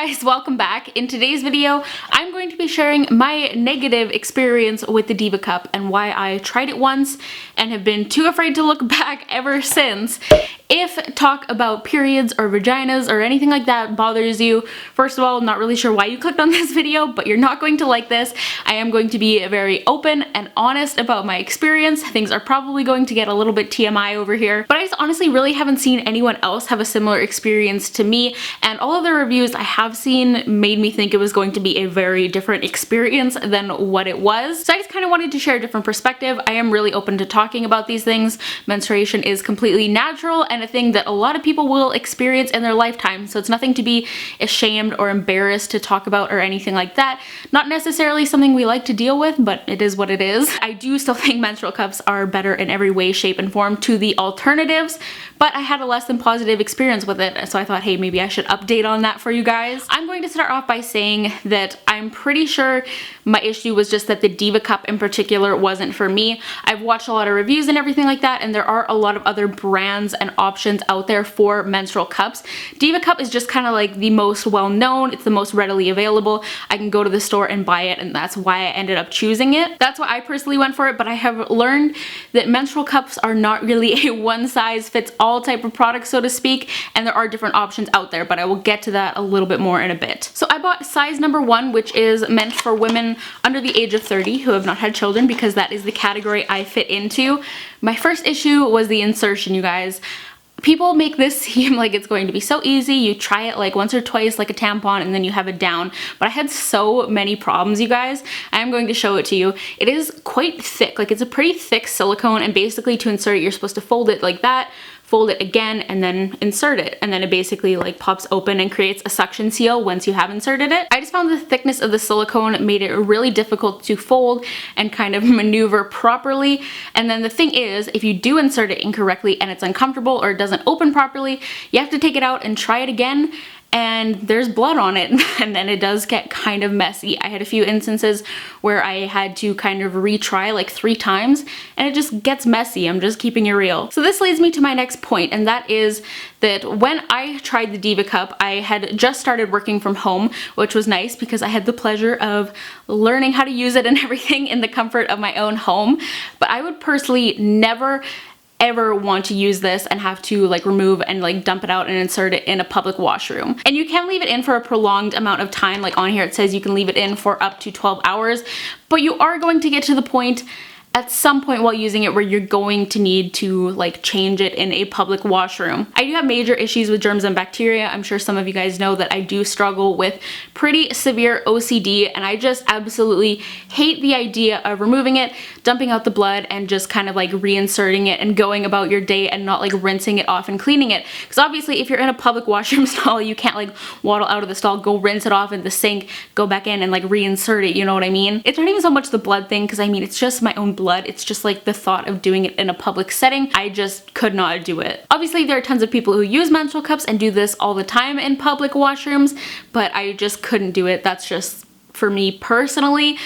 guys, welcome back. In today's video, I'm going to be sharing my negative experience with the Diva cup and why I tried it once and have been too afraid to look back ever since. If talk about periods or vaginas or anything like that bothers you, first of all, I'm not really sure why you clicked on this video, but you're not going to like this. I am going to be very open and honest about my experience. Things are probably going to get a little bit TMI over here, but I just honestly really haven't seen anyone else have a similar experience to me, and all of the reviews I have seen made me think it was going to be a very different experience than what it was. So I just kind of wanted to share a different perspective. I am really open to talking about these things. Menstruation is completely natural and a thing that a lot of people will experience in their lifetime, so it's nothing to be ashamed or embarrassed to talk about or anything like that. Not necessarily something we like to deal with, but it is what it is. I do still think menstrual cups are better in every way, shape, and form to the alternatives, but I had a less than positive experience with it, so I thought, hey, maybe I should update on that for you guys. I'm going to start off by saying that I'm pretty sure my issue was just that the Diva cup in particular wasn't for me. I've watched a lot of reviews and everything like that, and there are a lot of other brands and options out there for menstrual cups. Diva cup is just kind of like the most well-known, it's the most readily available. I can go to the store and buy it, and that's why I ended up choosing it. That's why I personally went for it, but I have learned that menstrual cups are not really a one-size-fits-all type of product, so to speak, and there are different options out there, but I will get to that a little bit more in a bit. So I bought size number 1, which is meant for women under the age of 30 who have not had children, because that is the category I fit into. My first issue was the insertion, you guys. People make this seem like it's going to be so easy. You try it like once or twice like a tampon and then you have it down. But I had so many problems, you guys. I am going to show it to you. It is quite thick. Like, it's a pretty thick silicone, and basically to insert it, you're supposed to fold it like that, fold it again, and then insert it, and then it basically like pops open and creates a suction seal once you have inserted it. I just found the thickness of the silicone made it really difficult to fold and kind of maneuver properly. And then the thing is, if you do insert it incorrectly and it's uncomfortable or it doesn't open properly, you have to take it out and try it again, and there's blood on it, and then it does get kind of messy. I had a few instances where I had to kind of retry like 3 times, and it just gets messy. I'm just keeping it real. So this leads me to my next point, and that is that when I tried the Diva cup, I had just started working from home, which was nice because I had the pleasure of learning how to use it and everything in the comfort of my own home. But I would personally never ever want to use this and have to like remove and like dump it out and insert it in a public washroom. And you can leave it in for a prolonged amount of time. Like on here it says you can leave it in for up to 12 hours, but you are going to get to the point at some point while using it where you're going to need to like change it in a public washroom. I do have major issues with germs and bacteria. I'm sure some of you guys know that I do struggle with pretty severe OCD, and I just absolutely hate the idea of removing it, dumping out the blood, and just kind of like reinserting it and going about your day and not like rinsing it off and cleaning it. Because obviously if you're in a public washroom stall, you can't like waddle out of the stall, go rinse it off in the sink, go back in and like reinsert it, you know what I mean? It's not even so much the blood thing, because I mean it's just my own blood. It's just like the thought of doing it in a public setting. I just could not do it. Obviously there are tons of people who use menstrual cups and do this all the time in public washrooms, but I just couldn't do it. That's just for me personally.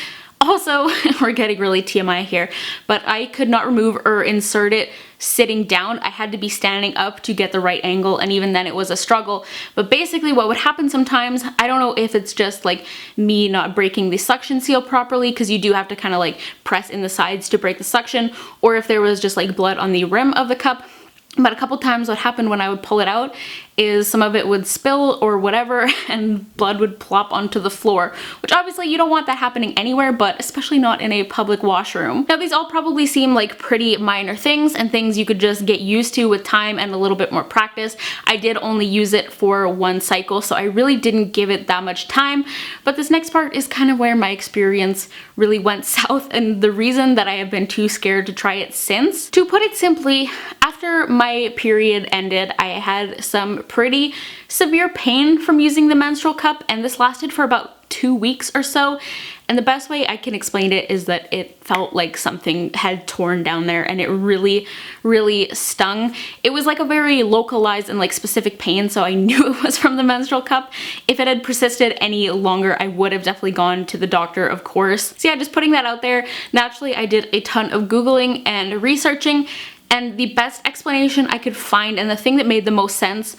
Also, we're getting really TMI here, but I could not remove or insert it sitting down. I had to be standing up to get the right angle, and even then it was a struggle. But basically what would happen sometimes, I don't know if it's just like me not breaking the suction seal properly, because you do have to kind of like press in the sides to break the suction, or if there was just like blood on the rim of the cup. But a couple times what happened when I would pull it out is some of it would spill or whatever, and blood would plop onto the floor, which obviously you don't want that happening anywhere, but especially not in a public washroom. Now these all probably seem like pretty minor things and things you could just get used to with time and a little bit more practice. I did only use it for 1 cycle, so I really didn't give it that much time, but this next part is kind of where my experience really went south, and the reason that I have been too scared to try it since. To put it simply, after my period ended, I had some pretty severe pain from using the menstrual cup, and this lasted for about 2 weeks or so. And the best way I can explain it is that it felt like something had torn down there, and it really, really stung. It was like a very localized and like specific pain, so I knew it was from the menstrual cup. If it had persisted any longer, I would have definitely gone to the doctor, of course. So yeah, just putting that out there. Naturally, I did a ton of Googling and researching, and the best explanation I could find, and the thing that made the most sense,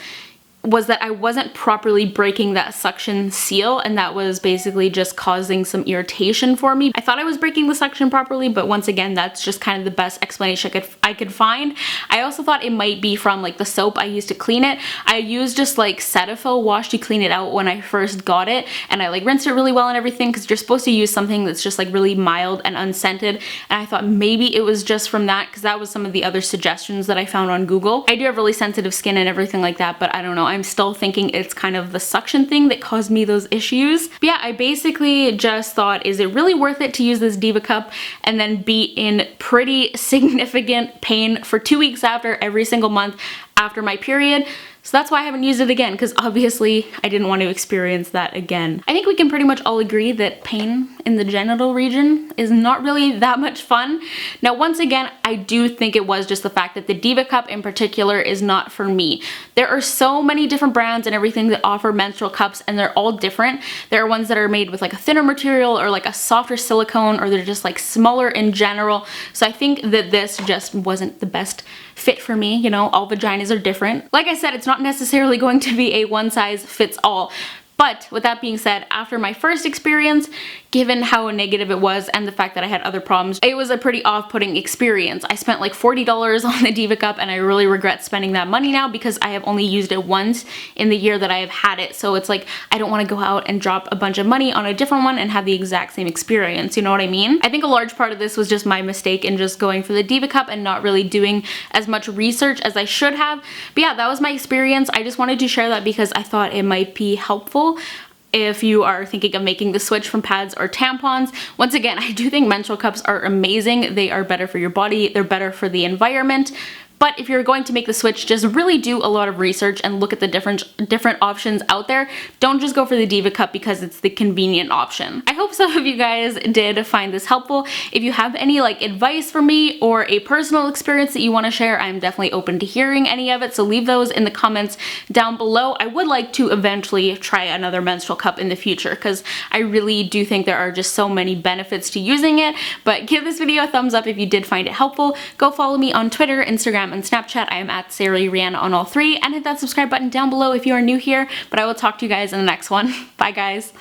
was that I wasn't properly breaking that suction seal, and that was basically just causing some irritation for me. I thought I was breaking the suction properly, but once again, that's just kind of the best explanation I could find. I also thought it might be from like the soap I used to clean it. I used just like Cetaphil wash to clean it out when I first got it, and I like rinsed it really well and everything, because you're supposed to use something that's just like really mild and unscented, and I thought maybe it was just from that, because that was some of the other suggestions that I found on Google. I do have really sensitive skin and everything like that, but I don't know. I'm still thinking it's kind of the suction thing that caused me those issues. But yeah, I basically just thought, is it really worth it to use this Diva cup and then be in pretty significant pain for 2 weeks after every single month after my period? So that's why I haven't used it again, because obviously I didn't want to experience that again. I think we can pretty much all agree that pain in the genital region is not really that much fun. Now, once again, I do think it was just the fact that the Diva cup in particular is not for me. There are so many different brands and everything that offer menstrual cups, and they're all different. There are ones that are made with like a thinner material or like a softer silicone, or they're just like smaller in general. So I think that this just wasn't the best fit for me. You know, all vaginas are different. Like I said, it's not necessarily going to be a one size fits all. But with that being said, after my first experience, given how negative it was and the fact that I had other problems, it was a pretty off-putting experience. I spent like $40 on the Diva cup, and I really regret spending that money now, because I have only used it once in the year that I have had it. So it's like, I don't want to go out and drop a bunch of money on a different one and have the exact same experience, you know what I mean? I think a large part of this was just my mistake in just going for the Diva cup and not really doing as much research as I should have. But yeah, that was my experience. I just wanted to share that because I thought it might be helpful if you are thinking of making the switch from pads or tampons. Once again, I do think menstrual cups are amazing. They are better for your body, they're better for the environment. But if you're going to make the switch, just really do a lot of research and look at the different options out there. Don't just go for the Diva cup because it's the convenient option. I hope some of you guys did find this helpful. If you have any like advice for me or a personal experience that you want to share, I'm definitely open to hearing any of it. So leave those in the comments down below. I would like to eventually try another menstrual cup in the future, because I really do think there are just so many benefits to using it. But give this video a thumbs up if you did find it helpful. Go follow me on Twitter, Instagram, and Snapchat. I am at SarahRihanna on all three, and hit that subscribe button down below if you are new here. But I will talk to you guys in the next one. Bye guys.